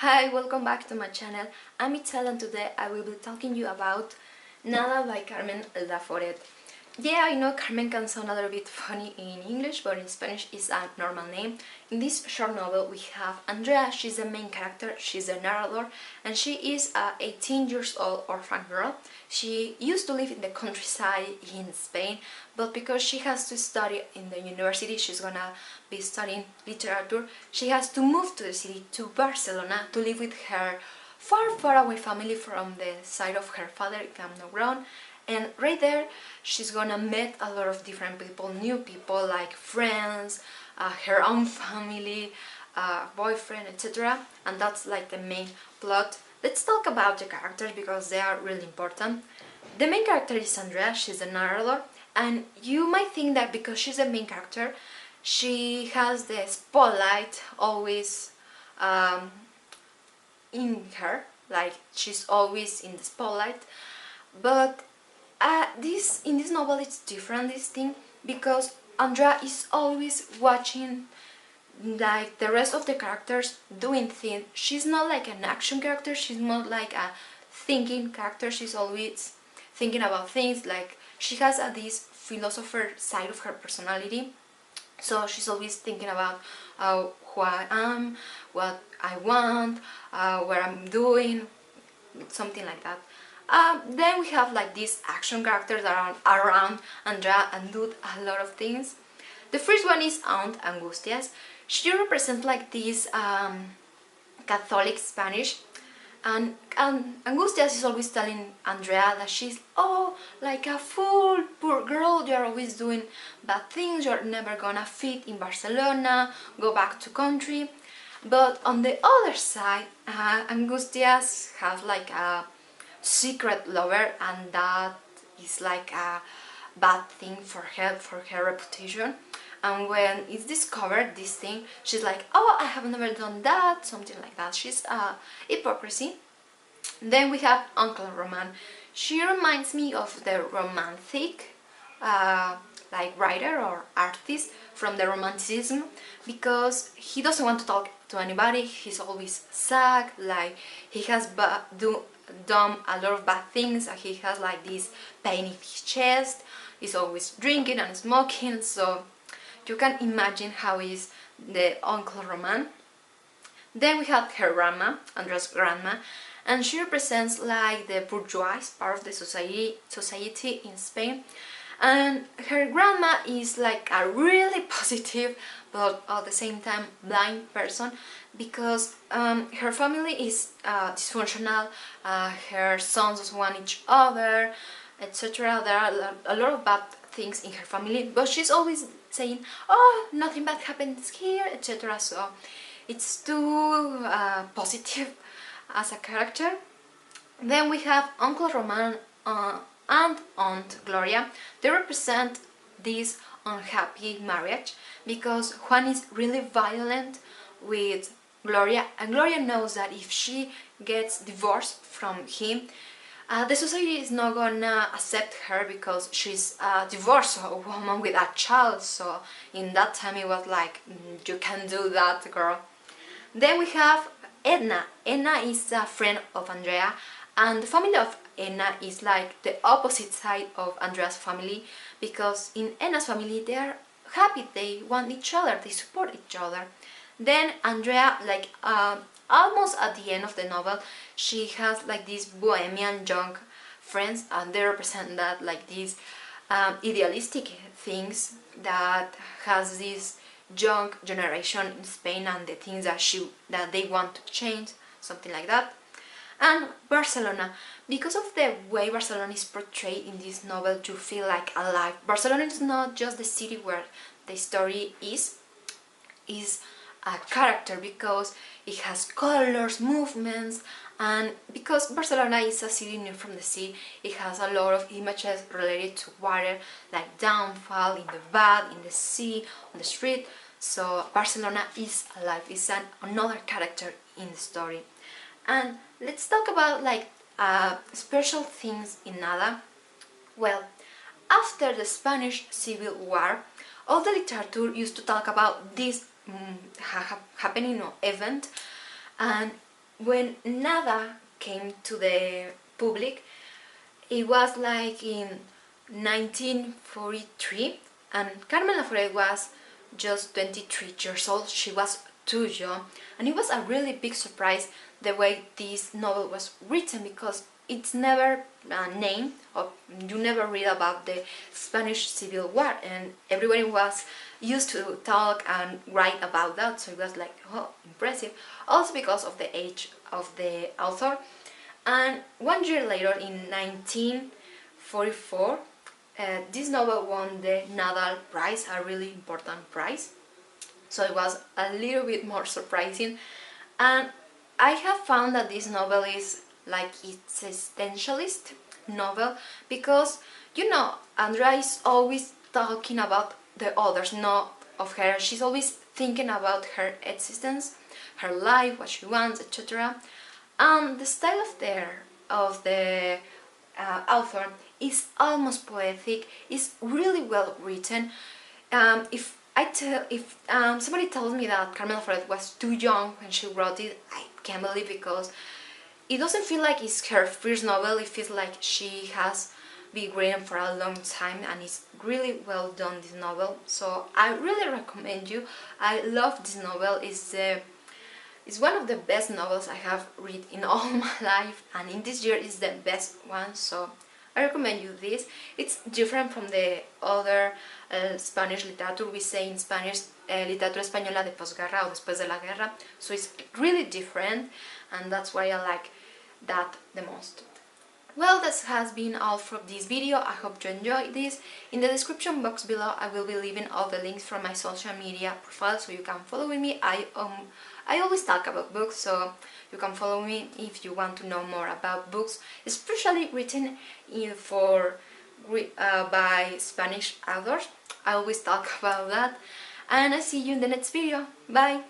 Hi, welcome back to my channel. I'm Itzel and today I will be talking you about Nada by Carmen Laforet. Yeah, I know Carmen can sound a little bit funny in English, but in Spanish it's a normal name. In this short novel we have Andrea. She's the main character, she's the narrator, and she is a 18 years old orphan girl. She used to live in the countryside in Spain, but because she has to study in the university, she's gonna be studying literature, she has to move to the city, to Barcelona, to live with her far away family from the side of her father, if I'm not wrong. And right there, she's gonna meet a lot of different people, new people like friends, her own family, boyfriend, etc. And that's like the main plot. Let's talk about the characters because they are really important. The main character is Andrea, she's the narrator, and you might think that because she's the main character, she has the spotlight always in her, like she's always in the spotlight. But in this novel it's different, this thing, because Andrea is always watching like the rest of the characters doing things. She's not like an action character, she's not like a thinking character, she's always thinking about things. Like she has this philosopher side of her personality, so she's always thinking about who I am, what I want, what I'm doing, something like that. Then we have like these action characters that are around Andrea and do a lot of things. The first one is Aunt Angustias. She represents like this Catholic Spanish, and Angustias is always telling Andrea that she's, oh, like a fool, poor girl, you're always doing bad things, you're never gonna fit in Barcelona, go back to country. But on the other side, Angustias has like a secret lover, and that is like a bad thing for her reputation. And when it's discovered, this thing, she's like, oh, I have never done that, something like that. She's hypocrisy. Then we have Uncle Roman. She reminds me of the romantic like writer or artist from the Romanticism, because he doesn't want to talk to anybody, he's always sad, like he has done a lot of bad things, he has like this pain in his chest, he's always drinking and smoking, so you can imagine how is the Uncle Roman. Then we have her grandma, Andrea's grandma, and she represents like the bourgeois part of the society in Spain. And her grandma is like a really positive but at the same time blind person, because her family is dysfunctional, her sons don't want each other, etc. There are a lot of bad things in her family, but she's always saying, oh, nothing bad happens here, etc. So it's too positive as a character. Then we have Uncle Roman and Aunt Gloria. They represent this unhappy marriage because Juan is really violent with Gloria, and Gloria knows that if she gets divorced from him, the society is not gonna accept her because she's a divorced woman with a child. So in that time it was like, you can't do that, girl. Then we have Edna. Edna is a friend of Andrea, and the family of Edna is like the opposite side of Andrea's family, because in Edna's family they are happy, they want each other, they support each other. Then Andrea, like almost at the end of the novel, she has like these bohemian young friends, and they represent that, like these idealistic things that has this young generation in Spain and the things that they want to change, something like that. And Barcelona, because of the way Barcelona is portrayed in this novel, you feel like alive. Barcelona is not just the city where the story is a character, because it has colors, movements, and because Barcelona is a city near from the sea, it has a lot of images related to water, like downfall, in the bath, in the sea, on the street. So Barcelona is alive, it's another character in the story. And let's talk about like special things in Nada. Well, after the Spanish Civil War, all the literature used to talk about this happening or event, and when Nada came to the public, it was like in 1943, and Carmen Laforet was just 23 years old. She was too young, and it was a really big surprise the way this novel was written, because it's never named, or you never read about the Spanish Civil War, and everybody was used to talk and write about that, so it was like, oh, impressive. Also because of the age of the author. And 1 year later, in 1944, this novel won the Nadal Prize, a really important prize. So it was a little bit more surprising. And I have found that this novel is like it's existentialist novel, because, you know, Andrea is always talking about the others, not of her. She's always thinking about her existence, her life, what she wants, etc. And the style of the author is almost poetic. It's really well written. If somebody tells me that Carmen Laforet was too young when she wrote it, I can't believe, because it doesn't feel like it's her first novel. It feels like she has been written for a long time, and it's really well done, this novel. So I really recommend you. I love this novel. It's one of the best novels I have read in all my life, and in this year is the best one, so I recommend you this. It's different from the other Spanish literature. We say in Spanish literatura española de posguerra, o después de la guerra, so it's really different, and that's why I like that the most. Well, that has been all from this video. I hope you enjoyed this. In the description box below I will be leaving all the links from my social media profile, so you can follow me. I always talk about books, so you can follow me if you want to know more about books, especially written by Spanish authors. I always talk about that, and I see you in the next video. Bye!